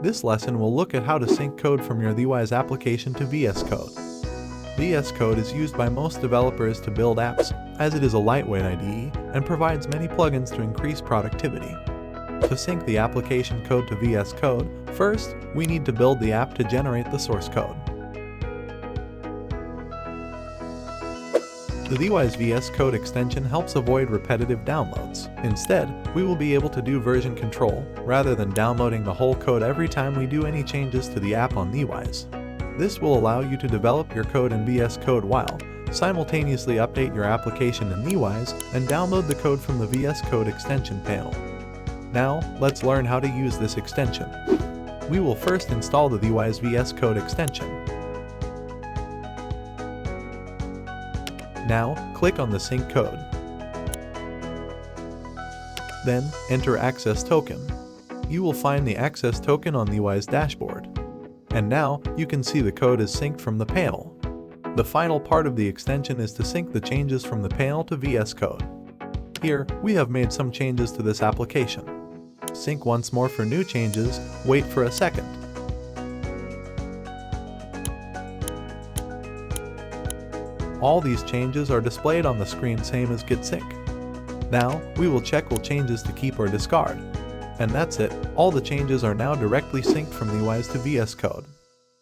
This lesson will look at how to sync code from your DhiWise application to VSCode. VSCode is used by most developers to build apps, as it is a lightweight IDE and provides many plugins to increase productivity. To sync the application code to VSCode, first, we need to build the app to generate the source code. The DhiWise VSCode extension helps avoid repetitive downloads. Instead, we will be able to do version control, rather than downloading the whole code every time we do any changes to the app on DhiWise. This will allow you to develop your code in VSCode while simultaneously update your application in DhiWise and download the code from the VSCode extension panel. Now, let's learn how to use this extension. We will first install the DhiWise VSCode extension. Now, click on the sync code. Then, enter access token. You will find the access token on DhiWise dashboard. And now, you can see the code is synced from the panel. The final part of the extension is to sync the changes from the panel to VSCode. Here, we have made some changes to this application. Sync once more for new changes, wait for a second. All these changes are displayed on the screen same as git sync. Now, we will check all changes to keep or discard. And that's it, all the changes are now directly synced from DhiWise to VSCode.